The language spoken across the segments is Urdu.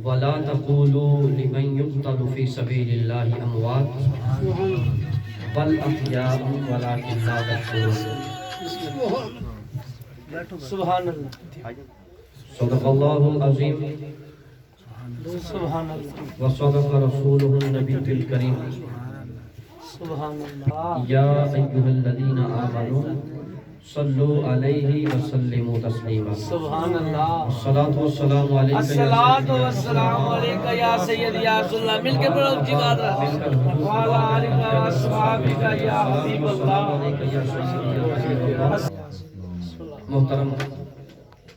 ولا تقولوا لمن يقتل في سبيل الله اموات بل احياء ولكن لا تشعرون. سبحان اللہ. صدق الله العظيم سبحان اللہ. وصدق رسوله النبي الكريم. سبحان اللہ. يا ايها الذين امنوا صلوا عليه وسلموا تسليما. سبحان اللہ. الصلاة والسلام عليك الصلاۃ والسلام علیک یا سیدی یا رسول اللہ. مل کے پڑھو اونچی بات ہے. وعلی آلک و اصحابک یا حبیب اللہ. محترم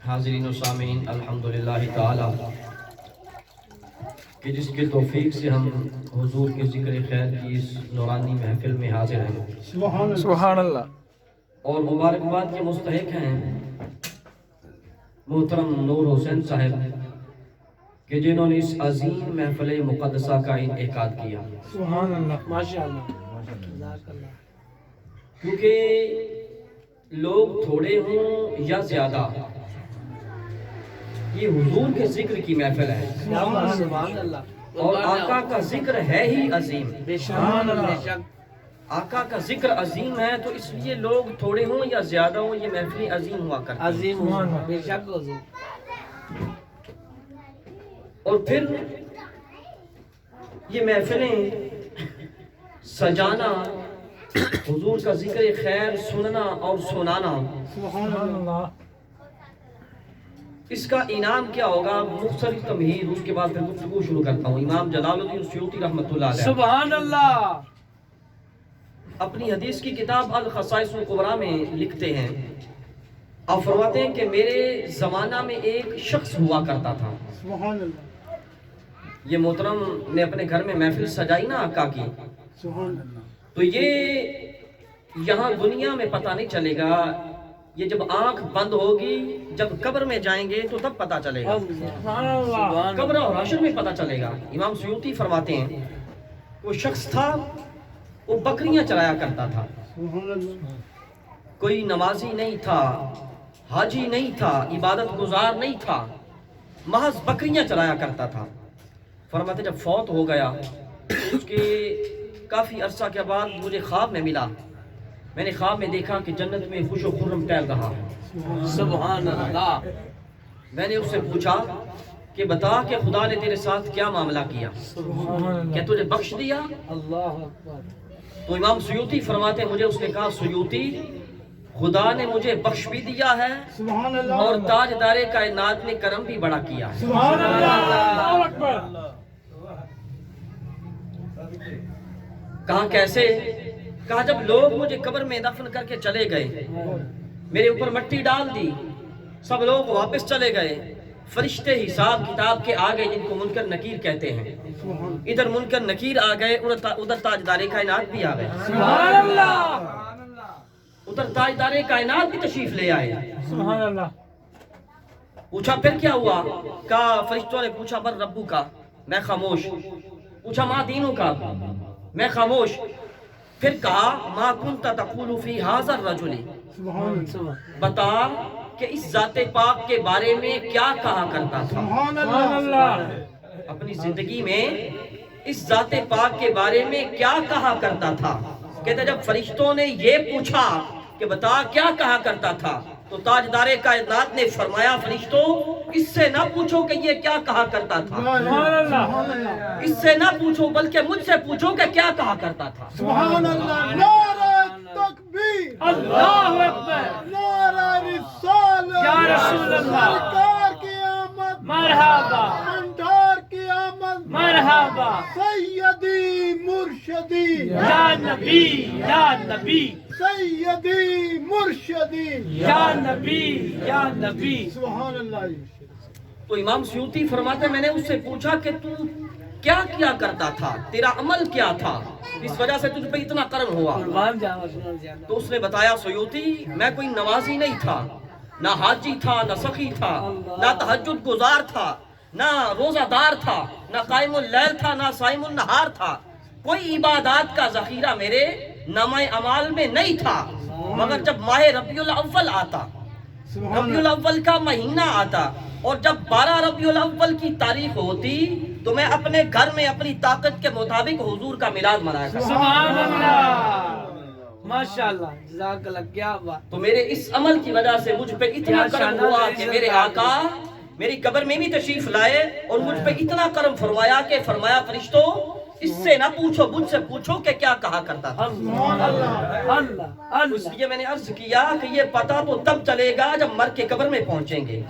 حاضرین و سامعین، الحمدللہ تعالی کہ جس کے توفیق سے ہم حضور کے ذکر خیر کی اس نورانی محفل میں حاضر ہیں سبحان اللہ. اور مبارکباد کے مستحق ہیں محترم نور حسین صاحب کہ جنہوں نے اس عظیم محفل مقدسہ کا انعقاد کیا. سبحان اللہ. ماشاء اللہ. جزاک اللہ. کیونکہ لوگ تھوڑے ہوں یا زیادہ، یہ حضور کے ذکر کی محفل ہے سبحان اللہ. اور آقا کا ذکر ہے ہی عظیم. بے شک. آقا کا ذکر عظیم ہے، تو اس لیے لوگ تھوڑے ہوں یا زیادہ ہوں یہ محفلیں عظیم ہوا کرتی ہیں. عظیم. بے شک عظیم. اور پھر یہ محفلیں سجانا، حضور کا ذکر خیر سننا اور سنانا، سبحان اللہ. اس کا انعام کیا ہوگا؟ مختصر تمہید، اس کے بعد پھر گفتگو شروع کرتا ہوں. امام جلال الدین سیوطی رحمۃ اللہ علیہ سبحان اللہ. اپنی حدیث کی کتاب الخصائص الکبریٰ میں لکھتے ہیں، آپ فرماتے ہیں کہ میرے زمانہ میں ایک شخص ہوا کرتا تھا. سبحان اللہ. یہ محترم نے اپنے گھر میں محفل سجائی نا آقا کی، سبحان اللہ. تو یہ یہاں دنیا میں پتہ نہیں چلے گا، یہ جب آنکھ بند ہوگی، جب قبر میں جائیں گے تو تب پتہ چلے گا. سبحان اللہ. قبر اور حشر میں پتہ چلے گا. امام سیوطی فرماتے ہیں وہ شخص تھا، وہ بکریاں چرایا کرتا تھا. کوئی نمازی نہیں تھا، حاجی نہیں تھا، عبادت گزار نہیں تھا، محض بکریاں چرایا کرتا تھا. فرماتے جب فوت ہو گیا، اس کے کافی عرصہ کے بعد مجھے خواب میں ملا. میں نے خواب میں دیکھا کہ جنت میں خوش و خرم ٹہل رہا ہے. سبحان اللہ. میں نے اس سے پوچھا کہ بتا کہ خدا نے تیرے ساتھ کیا معاملہ کیا، کیا تجھے بخش دیا؟ اللہ اکبر. تو امام سیوطی فرماتے ہیں مجھے اس نے کہا سیوطی، خدا نے مجھے بخش بھی دیا ہے اور تاجدار کائنات نے کرم بھی بڑا کیا ہے. سبحان اللہ. اللہ اکبر. کہا کیسے؟ کہا جب لوگ مجھے قبر میں دفن کر کے چلے گئے، میرے اوپر مٹی ڈال دی، سب لوگ واپس چلے گئے، فرشتے حساب کتاب کے آ گئے جن کو منکر نکیر کہتے ہیں. ادھر منکر نکیر آ گئے، ادھر تاجدار کائنات بھی آ گئے. سبحان اللہ. ادھر تاجدار کائنات بھی تشریف لے آئے. سبحان اللہ. پوچھا پھر کیا ہوا؟ کہا فرشتوں نے پوچھا بر ربو کا، میں خاموش. پوچھا ما دینوں کا، میں خاموش. پھر کہا ما کنت تقول فی ھذا الرجل، بتا کہ اس ذات پاک کے بارے میں کیا کہا کرتا تھا. سبحان اللہ. اپنی زندگی میں اس ذات پاک کے بارے میں کیا کہا کرتا تھا. کہتے جب فرشتوں نے یہ پوچھا کہ بتا کیا کہا کرتا تھا، تو تاجدار کائنات نے فرمایا فرشتوں اس سے نہ پوچھو کہ یہ کیا کہا کرتا تھا، اس سے نہ پوچھو بلکہ مجھ سے پوچھو کہ کیا کہا کرتا تھا. سبحان اللہ. نعرہ تکبیر. اللہ اکبر. نعرہ رسالت. یا رسول اللہ. سرکار کی آمد. مرحبا. بھنڈار کی آمد. مرحبا. سیدی مرشدی. یا نبی. یا نبی. سیدی مرشدی. یا نبی. یا نبی. سبحان اللہ. تو امام سیوطی فرماتے ہیں میں نے اس سے پوچھا کہ تو کیا کیا کرتا تھا، تیرا عمل کیا تھا، اس وجہ سے تجھ پہ اتنا کرم ہوا. تو اس نے بتایا سیوطی میں کوئی نمازی نہیں تھا، نہ حاجی تھا، نہ سخی تھا، نہ تہجد گزار تھا، نہ روزہ دار تھا، نہ قائم اللیل تھا، نہ صائم النہار تھا. کوئی عبادات کا ذخیرہ میرے نامہ اعمال میں نہیں تھا، مگر جب ماہ ربیع الاول آتا، ربیع الاول کا مہینہ آتا، اور جب 12 ربیع الاول کی تاریخ ہوتی تو میں اپنے گھر میں اپنی طاقت کے مطابق حضور کا میلاد منایا کرتا۔ سبحان اللہ، ماشاءاللہ، جزاک اللہ، کیا بات۔ تو میرے اس عمل کی وجہ سے مجھ پہ اتنا کرم ہوا کہ میرے آقا میری قبر میں بھی تشریف لائے اور مجھ پہ اتنا کرم فرمایا کہ فرمایا فرشتوں اس سے نہ پوچھو، مجھ سے پوچھو کہ کیا کہا کرتا تھا۔ اس لیے میں نے عرض کیا کہ یہ پتہ تو تب چلے گا جب مر کے قبر میں پہنچیں گے،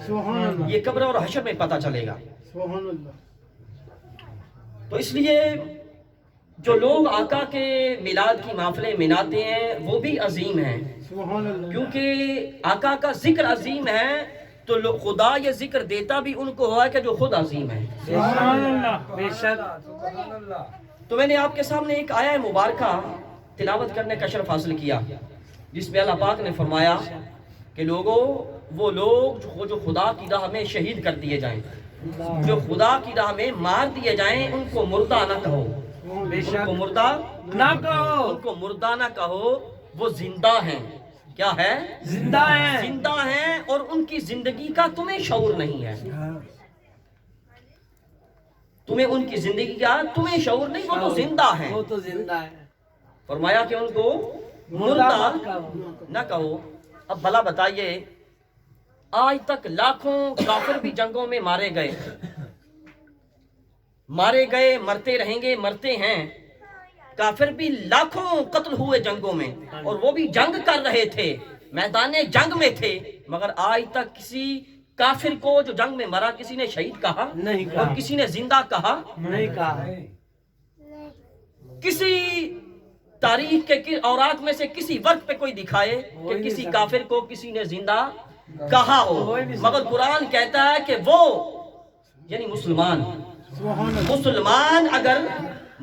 یہ قبر اور حشر میں پتہ چلے گا۔ تو اس لیے جو لوگ آقا کے میلاد کی محفلیں مناتے ہیں وہ بھی عظیم ہیں، کیونکہ آقا کا ذکر عظیم ہے تو خدا یہ ذکر دیتا بھی ان کو ہوا کہ جو خود عظیم ہے۔ بے شک۔ تو میں نے آپ کے سامنے ایک آیہ مبارکہ تلاوت کرنے کا شرف حاصل کیا، جس میں اللہ پاک نے فرمایا کہ لوگوں وہ لوگ جو خدا کی راہ میں شہید کر دیے جائیں، جو خدا کی راہ میں مار دیے جائیں، ان کو مردہ نہ کہو، ان کو مردہ نہ کہو، ان کو مردہ نہ کہو، وہ زندہ ہیں۔ کیا ہے؟ زندہ ہیں، زندہ ہیں، اور ان کی زندگی کا تمہیں شعور نہیں ہے، تمہیں ان کی زندگی کا تمہیں شعور نہیں، وہ تو زندہ ہیں۔ وہ تو زندہ ہے۔ فرمایا کہ ان کو مردہ نہ کہو۔ اب بھلا بتائیے، آج تک لاکھوں کافر بھی جنگوں میں مارے گئے، مرتے رہیں گے، مرتے ہیں، کافر بھی لاکھوں قتل ہوئے جنگوں میں، اور وہ بھی جنگ کر رہے تھے، میدان جنگ میں تھے، مگر آج تک کسی کافر کو جو جنگ میں مرا کسی نے شہید کہا نہیں کہا، اور کسی نے زندہ کہا نہیں کہا۔ کسی تاریخ کے اوراق میں سے کسی وقت پہ کوئی دکھائے کہ کسی کافر کو کسی نے زندہ کہا ہو، مگر قرآن کہتا ہے کہ وہ یعنی مسلمان اگر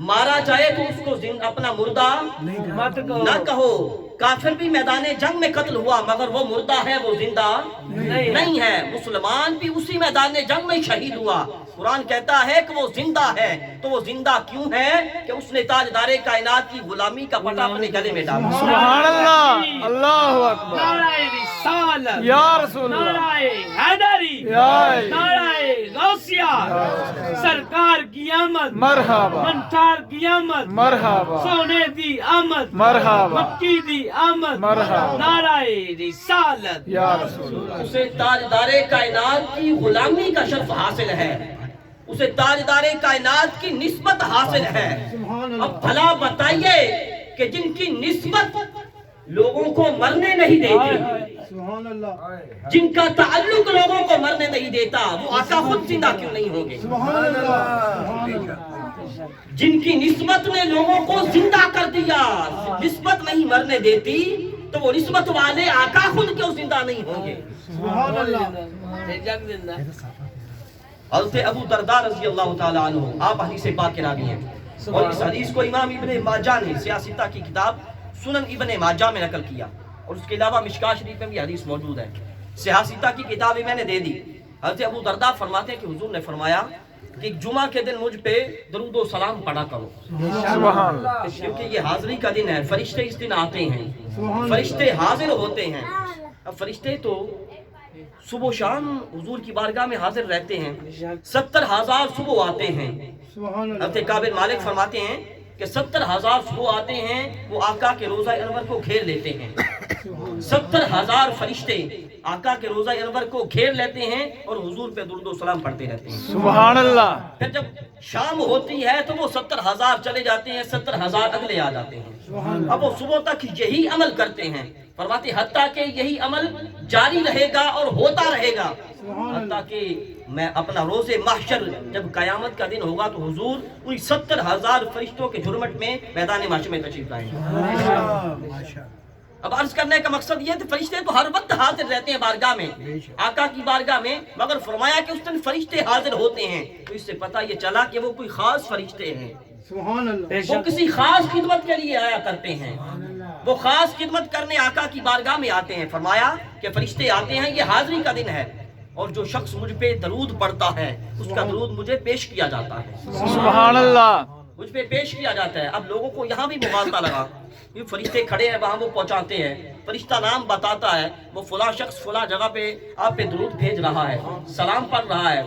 مارا جائے تو اس کو اپنا مردہ نہ کہو۔ کافر بھی میدان جنگ میں قتل ہوا مگر وہ مردہ ہے، وہ زندہ نہیں ہے۔ مسلمان بھی اسی میدان جنگ میں شہید ہوا، قرآن کہتا ہے کہ وہ زندہ ہے۔ تو وہ زندہ کیوں ہے؟ کہ اس نے تاجدار کائنات کی غلامی کا پٹا اپنے گلے میں ڈالا۔ سبحان اللہ، اللہ اکبر، نعرہ رسالت، یا رسول اللہ، نعرہ حیدری، نعرہ غوثیہ، سرکار کی آمد، مرحبا، منٹار کی آمد، مرحبا، سونے دی آمد، مرحبا، مکی دی آمد، مرحبا، نعرہ رسالت، یا رسول اللہ، اسے تاجدار کائنات کی غلامی کا شرف حاصل ہے، اسے تاجدار کائنات کی نسبت حاصل ہے۔ اب بھلا بتائیے کہ جن کی نسبت لوگوں کو مرنے نہیں دیتی، جن کا تعلق لوگوں کو مرنے نہیں دیتا، وہ آقا خود زندہ کیوں نہیں ہوں گے؟ جن کی نسبت نے لوگوں کو زندہ کر دیا، نسبت نہیں مرنے دیتی، تو وہ نسبت والے آقا خود کیوں زندہ نہیں ہوں گے؟ حضرت ابو درداء رضی اللہ تعالیٰ عنہ آپ حدیث پاک کے راوی ہیں، اور اس حدیث کو امام ابن ماجہ نے سیاستہ کی کتاب سنن ابن ماجہ میں نقل کیا، اور اس کے علاوہ مشکاہ شریف میں بھی حدیث موجود ہے۔ سیاستہ کی کتاب میں نے دے دی۔ حضرت ابو درداء فرماتے ہیں کہ حضور نے فرمایا کہ جمعہ کے دن مجھ پہ درود و سلام پڑھا کرو، سبحان اللہ، کیونکہ یہ حاضری کا دن ہے، فرشتے اس دن آتے ہیں، فرشتے حاضر ہوتے ہیں۔ اب فرشتے تو صبح و شام حضور کی بارگاہ میں حاضر رہتے ہیں، 70,000 صبح آتے ہیں۔ حضرت کعب بن مالک فرماتے ہیں کہ 70,000 صبح آتے ہیں، وہ آقا کے روضہ انور کو گھیر لیتے ہیں، 70,000 فرشتے آقا کے روضہ انور کو گھیر لیتے ہیں اور حضور پہ درود و سلام پڑھتے رہتے ہیں۔ سبحان اللہ، پھر جب شام ہوتی ہے تو وہ 70,000 چلے جاتے ہیں، 70,000 اگلے آ جاتے ہیں۔ اب وہ صبح تک یہی عمل کرتے ہیں، فرماتے حتیٰ کہ یہی عمل جاری رہے گا اور ہوتا رہے گا، حتیٰ کہ میں اپنا روز محشر جب قیامت کا دن ہوگا تو حضور ان 70,000 فرشتوں کے جھرمٹ میں میدان محشر میں تشریف لائیں گے۔ اب عرض کرنے کا مقصد یہ ہے کہ فرشتے تو ہر وقت حاضر رہتے ہیں بارگاہ میں، آقا کی بارگاہ میں، مگر فرمایا کہ اس دن فرشتے حاضر ہوتے ہیں، تو اس سے پتہ یہ چلا کہ وہ کوئی خاص فرشتے ہیں، وہ کسی خاص خدمت کے لیے آیا کرتے ہیں، وہ خاص خدمت کرنے آقا کی بارگاہ میں آتے ہیں۔ فرمایا کہ فرشتے آتے ہیں، یہ حاضری کا دن ہے، اور جو شخص مجھ پہ درود پڑھتا ہے اس کا درود مجھے پیش کیا جاتا ہے، سبحان اللہ، مجھ پہ پیش کیا جاتا ہے۔ اب لوگوں کو یہاں بھی مغالطہ لگا، یہ فرشتے کھڑے ہیں وہاں وہ پہنچاتے ہیں، فرشتہ نام بتاتا ہے وہ فلاں شخص فلاں جگہ پہ آپ پہ درود بھیج رہا ہے، سلام پڑھ رہا ہے،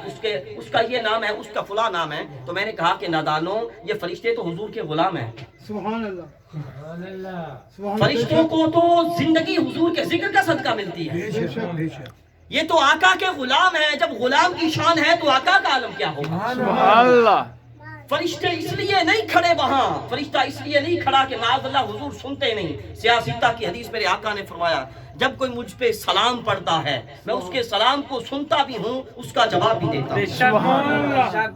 اس کا یہ نام ہے، اس کا فلاں نام ہے، تو میں نے کہا کہ نادانو یہ فرشتے تو حضور کے غلام ہیں۔ سبحان اللہ، فرشتوں کو تو زندگی حضور کے ذکر کا صدقہ ملتی ہے، بے شک بے شک، یہ تو آقا کے غلام ہیں، جب غلام کی شان ہے تو آقا کا عالم کیا ہوگا؟ سبحان اللہ، فرشتے اس لیے نہیں کھڑے وہاں، فرشتہ اس لیے نہیں کھڑا کہ معاذ اللہ حضور سنتے نہیں۔ سیاستہ کی حدیث میرے آقا نے فرمایا جب کوئی مجھ پہ سلام پڑھتا ہے میں اس کے سلام کو سنتا بھی ہوں، اس کا جواب بھی دیتا ہوں۔ سبحان اللہ،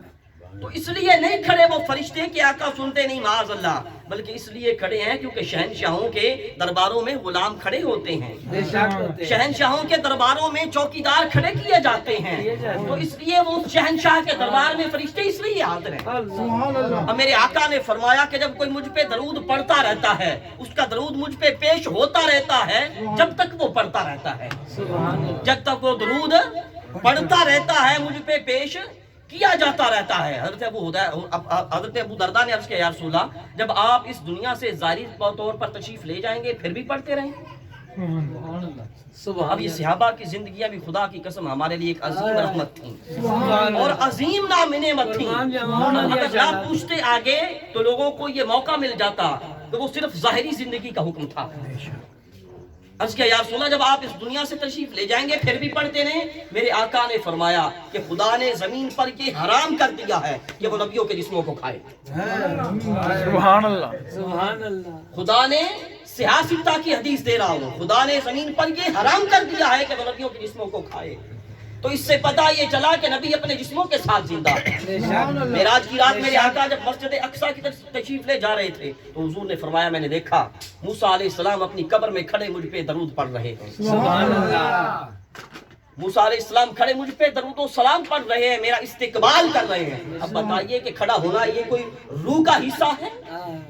تو اس لیے نہیں کھڑے وہ فرشتے کہ آقا سنتے نہیں معاذ اللہ، بلکہ اس لیے کھڑے ہیں کیونکہ شہنشاہوں کے درباروں میں غلام کھڑے ہوتے ہیں، شہنشاہوں کے درباروں میں چوکیدار کھڑے کیے جاتے ہیں، تو اس لیے وہ شہنشاہ کے دربار میں فرشتے اس لیے حاضر ہیں۔ سبحان اللہ، اب میرے آقا نے فرمایا کہ جب کوئی مجھ پہ درود پڑھتا رہتا ہے، اس کا درود مجھ پہ پیش ہوتا رہتا ہے جب تک وہ پڑھتا رہتا ہے، جب تک وہ درود پڑھتا رہتا ہے مجھ پہ پیش کیا جاتا رہتا ہے۔ حضرت ابو درداء نے عرض کیا یا رسول اللہ جب آپ اس دنیا سے ظاہری طور پر تشریف لے جائیں گے پھر بھی پڑھتے رہیں؟ اب یہ صحابہ کی زندگیاں بھی خدا کی قسم ہمارے لیے ایک عظیم رحمت تھیں اور عظیم نعمت تھیں۔ اگر آپ پوچھتے آگے تو لوگوں کو یہ موقع مل جاتا کہ وہ صرف ظاہری زندگی کا حکم تھا۔ عرض کیا یا رسول اللہ جب آپ اس دنیا سے تشریف لے جائیں گے پھر بھی پڑھتے رہیں؟ میرے آقا نے فرمایا کہ خدا نے زمین پر یہ حرام کر دیا ہے کہ وہ نبیوں کے جسموں کو کھائے۔ سبحان اللہ، سبحان اللہ، خدا نے سیاستہ کی حدیث دے رہا ہوں، خدا نے زمین پر یہ حرام کر دیا ہے کہ وہ نبیوں کے جسموں کو کھائے۔ تو اس سے پتہ یہ چلا کہ نبی اپنے جسموں کے ساتھ زندہ ہے۔ معراج کی رات میرے آقا جب مسجد اقصی کی طرف تشریف لے جا رہے تھے تو حضور نے فرمایا میں نے دیکھا موسیٰ علیہ السلام اپنی قبر میں کھڑے مجھ پہ درود پڑھ رہے ہیں۔ سبحان اللہ، موسیٰ علیہ السلام کھڑے مجھ پہ درود و سلام پڑھ رہے ہیں، میرا استقبال کر رہے ہیں۔ اب بتائیے کہ کھڑا ہونا یہ کوئی روح کا حصہ ہے؟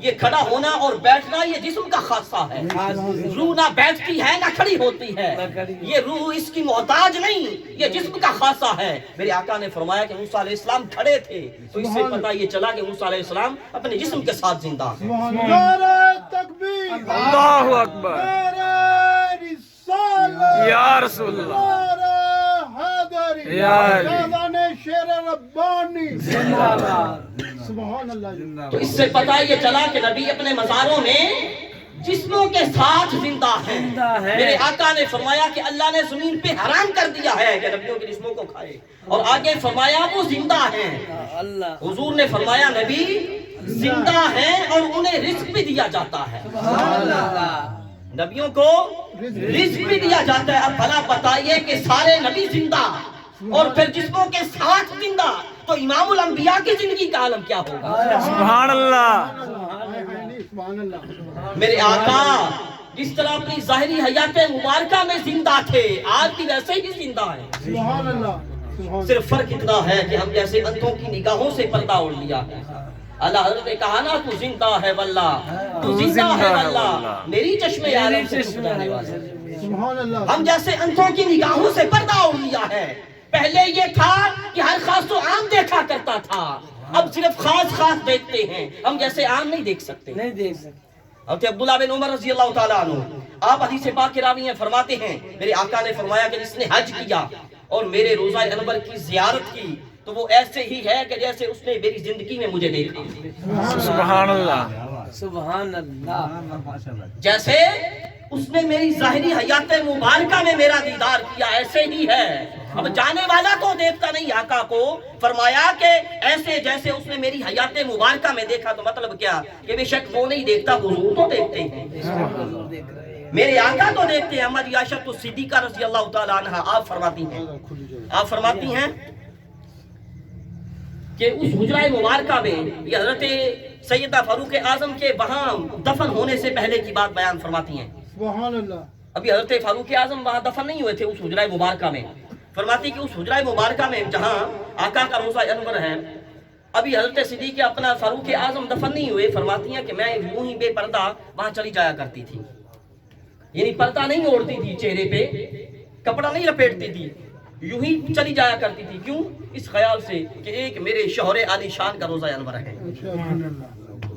یہ کھڑا ہونا اور بیٹھنا یہ جسم کا خاصہ ہے۔ روح نہ بیٹھتی ہے نہ کھڑی ہوتی ہے، یہ روح اس کی محتاج نہیں، یہ جسم کا خاصہ ہے۔ میرے آقا نے فرمایا کہ موسیٰ علیہ السلام کھڑے تھے تو اس سے پتہ یہ چلا کہ موسیٰ علیہ السلام اپنے جسم کے ساتھ زندہ ہیں۔ نعرہ تکبیر، اللہ اکبر، نعرہ رسالت، یا رسول اللہ، نعرہ حیدری، یا علی، یازان شیر ربانی، سبحان اللہ۔ تو اس سے پتہ یہ چلا کہ نبی اپنے مزاروں میں جسموں کے ساتھ زندہ ہیں۔ میرے آقا نے فرمایا کہ اللہ نے زمین پہ حرام کر دیا ہے کہ نبیوں کے جسموں کو کھائے، اور آگے فرمایا وہ زندہ ہیں۔ حضور نے فرمایا نبی زندہ ہیں اور انہیں رزق بھی دیا جاتا ہے، نبیوں کو رزق بھی دیا جاتا ہے۔ اب بھلا بتائیے کہ سارے نبی زندہ اور پھر جسموں کے ساتھ زندہ تو امام الانبیاء کی زندگی کا عالم کیا ہوگا؟ سبحان اللہ، سبحان اللہ، میرے آقا جس طرح اپنی ظاہری حیات مبارکہ میں زندہ تھے آج بھی ویسے ہی زندہ ہیں۔ سبحان اللہ، سبحان صرف فرق اتنا ہے کہ ہم جیسے اندھوں کی نگاہوں سے پردہ اوڑھ لیا ہے۔ اللہ حضرت نے کہا نا تو زندہ ہے واللہ، تو زندہ ہے واللہ، میری چشمے عالم سے چھپ جانے والا۔ سبحان اللہ، ہم جیسے اندھوں کی نگاہوں سے پردہ اوڑھ لیا ہے۔ پہلے یہ تھا کہ ہر خاص تو عام دیکھا کرتا تھا، اب صرف خاص دیکھتے ہیں، ہم جیسے عام نہیں دیکھ سکتے۔ نہیں دیکھ سکتے۔ حضرت عبداللہ بن عمر رضی اللہ تعالیٰ عنہ آپ حدیث پاک کے راوی ہیں، فرماتے ہیں میرے آقا نے فرمایا کہ جس نے حج کیا اور میرے روزہ انور کی زیارت کی تو وہ ایسے ہی ہے کہ جیسے اس نے میری زندگی میں مجھے دیکھا۔ سبحان اللہ، سبحان اللہ، جیسے اس نے میری ظاہری حیات مبارکہ میں میرا دیدار کیا ایسے ہی ہے۔ اب جانے والا تو دیکھتا نہیں آقا کو، فرمایا کہ ایسے جیسے اس نے میری حیات مبارکہ میں دیکھا، تو مطلب کیا کہ بے شک وہ نہیں دیکھتا، حضور تو دیکھتے ہیں، میرے آقا تو دیکھتے ہیں۔ احمد عائشہ صدیقہ رضی اللہ تعالیٰ عنہ آپ فرماتی ہیں کہ اس حجرہ مبارکہ میں یہ حضرت سیدہ فاروق اعظم کے وہاں دفن ہونے سے پہلے کی بات بیان فرماتی ہیں۔ سبحان اللہ، ابھی حضرت فاروق اعظم وہاں دفن نہیں ہوئے تھے اس حجرہ مبارکہ میں۔ فرماتی کہ اس حجرہ مبارکہ میں جہاں آقا کا روضہ انور ہے، ابھی حضرت صدیق اپنا فاروق اعظم دفن نہیں ہوئے۔ فرماتی ہیں کہ میں یوں ہی بے پردہ وہاں چلی جایا کرتی تھی، یعنی پردہ نہیں اوڑھتی تھی، چہرے پہ کپڑا نہیں لپیٹتی تھی، یوں ہی چلی جایا کرتی تھی۔ کیوں؟ اس خیال سے کہ ایک میرے شوہر عالی شان کا روضہ انور ہے۔ سبحان اللہ،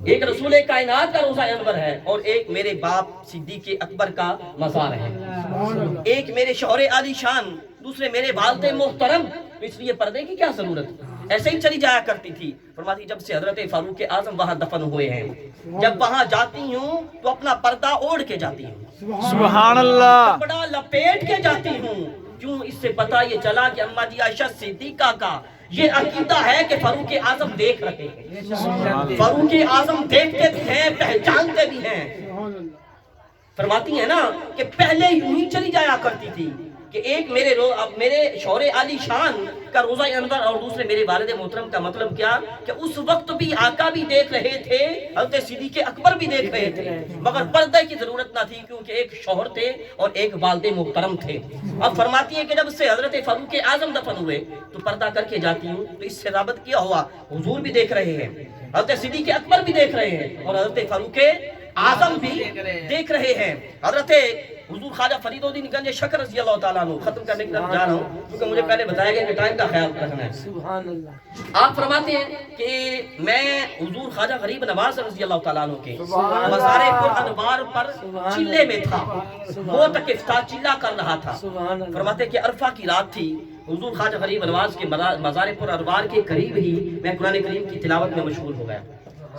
ایک رسول کائنات کا روزہ انور ہے اور ایک میرے باپ صدیق اکبر کا مزار ہے، ایک میرے شوہر عالی شان، دوسرے میرے والد محترم، اس لیے پردے کی کیا ضرورت؟ ایسے ہی چلی جایا کرتی تھی۔ فرماتی جب سے حضرت فاروق اعظم وہاں دفن ہوئے ہیں، جب وہاں جاتی ہوں تو اپنا پردہ اوڑھ کے جاتی ہوں، سبحان اللہ کپڑا لپیٹ کے جاتی ہوں، کیوں؟ اس سے پتہ یہ چلا کہ اماں جی عائشہ صدیقہ کا یہ عقیدہ ہے کہ فاروق اعظم دیکھ رہے ہیں، فاروق اعظم دیکھتے بھی ہیں، پہچانتے بھی ہیں۔ فرماتی ہیں نا کہ پہلے یوں ہی چلی جایا کرتی تھی کہ ایک میرے شوہر عالی شان کا روزہ انور اور دوسرے میرے والد محترم کا مطلب کیا کہ اس وقت بھی آقا بھی دیکھ رہے تھے، حضرت صدیق اکبر بھی دیکھ رہے تھے، مگر پردے کی ضرورت نہ تھی کیونکہ ایک شوہر تھے اور ایک والد محترم تھے۔ اب فرماتی ہے کہ جب سے حضرت فاروق اعظم دفن ہوئے تو پردہ کر کے جاتی ہوں تو اس سے رابط کیا ہوا، حضور بھی دیکھ رہے ہیں، حضرت صدیق اکبر بھی دیکھ رہے ہیں اور حضرت فاروق اعظم بھی دیکھ رہے ہیں۔ حضرت حضور خواجہ فرید الدین گنج شکر رضی اللہ تعالیٰ عنہ، ختم کرنے کی طرف جا رہا ہوں کیونکہ مجھے پہلے بتایا گیا کہ ٹائم کا خیال رکھنا ہے۔ سبحان اللہ۔ آپ فرماتے ہیں کہ میں حضور خواجہ غریب نواز رضی اللہ تعالیٰ عنہ کے مزار پر انوار پر چلے میں تھا، وہ تکف تھا، چلہ کر رہا تھا۔ فرماتے ہیں کہ عرفہ کی رات تھی، حضور خواجہ غریب نواز کے مزار پر انوار کے قریب ہی میں قرآن کریم کی تلاوت میں مشغول ہو گیا۔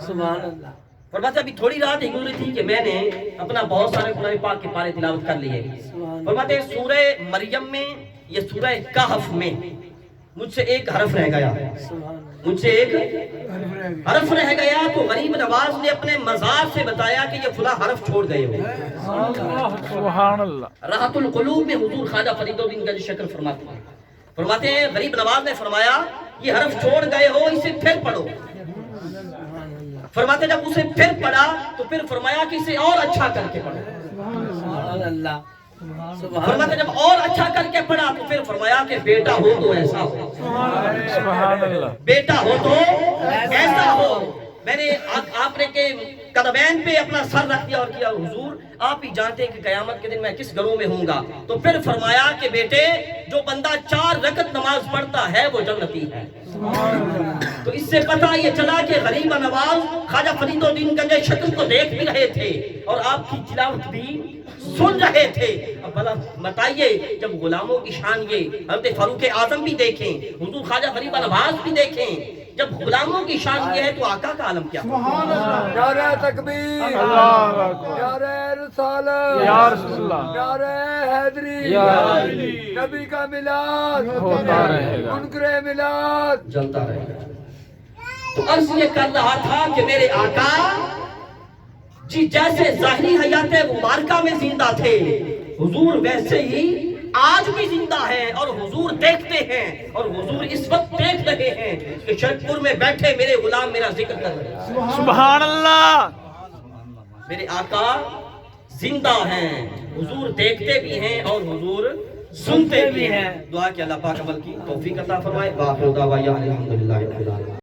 سبحان اللہ۔ فرماتے ابھی تھوڑی رات ہی گزری تھی کہ میں نے اپنا بہت سارے قرآن پاک کے پارے تلاوت کر لیے۔ فرماتے ہیں سورہ مریم میں یا سورہ کہف میں مجھ سے ایک حرف رہ گیا، مجھ سے ایک حرف رہ گیا تو غریب نواز نے اپنے مزار سے بتایا کہ یہ فلاں حرف چھوڑ گئے ہو۔ سبحان اللہ راحت القلوب میں حضور خواجہ فرید الدین گنج شکر فرماتے ہیں غریب نواز نے فرمایا یہ حرف چھوڑ گئے ہو، اسے پھر پڑھو۔ فرماتے جب اسے پھر پڑھا تو پھر فرمایا کہ اسے اور اچھا کر کے پڑھو۔ سبحان اللہ۔ فرماتے جب اور اچھا کر کے پڑھا تو پھر فرمایا کہ بیٹا ہو تو ایسا ہو، سبحان اللہ بیٹا ہو تو ایسا ہو۔ میں نے آپ نے کے قدمین پہ اپنا سر رکھ دیا اور کیا حضور آپ ہی جانتے ہیں کہ قیامت کے دن میں کس گھروں میں ہوں گا۔ تو پھر فرمایا کہ بیٹے جو بندہ 4 رکعت نماز پڑھتا ہے وہ جنتی ہے۔ تو اس سے پتہ یہ چلا کہ غریب نواز خواجہ فرید الدین گنج شکر کو دیکھ بھی رہے تھے اور آپ کی تلاوت بھی سن رہے تھے۔ اب بلا بتائیے جب غلاموں کی شان یہ حضرت فاروق اعظم بھی دیکھیں، حضور خواجہ غریب نواز بھی دیکھیں، جب غلاموں کی شان یہ ہے تو آقا کا عالم کیا؟ نعرہ تکبیر، اللہ اکبر نعرہ رسالت، یا رسول اللہ نعرہ حیدری، یا علی نبی کا میلاد ہوتا رہے گا، منکر میلاد جلتا رہے گا۔ تو عرض یہ کر رہا تھا کہ میرے آقا جی جیسے ظاہری حیات مبارکہ میں زندہ تھے حضور ویسے ہی آج بھی زندہ ہے اور حضور دیکھتے ہیں اور حضور اس وقت دیکھ رہے ہیں کہ شرکپور میں بیٹھے میرے غلام میرا ذکر کر رہے ہیں۔ سبحان اللہ میرے آقا زندہ ہیں، حضور دیکھتے بھی ہیں اور حضور سنتے بھی ہیں۔ دعا کہ اللہ پاک عمل کی توفیق عطا فرمائے۔ باقی دعوایا الحمدللہ رب العالمین۔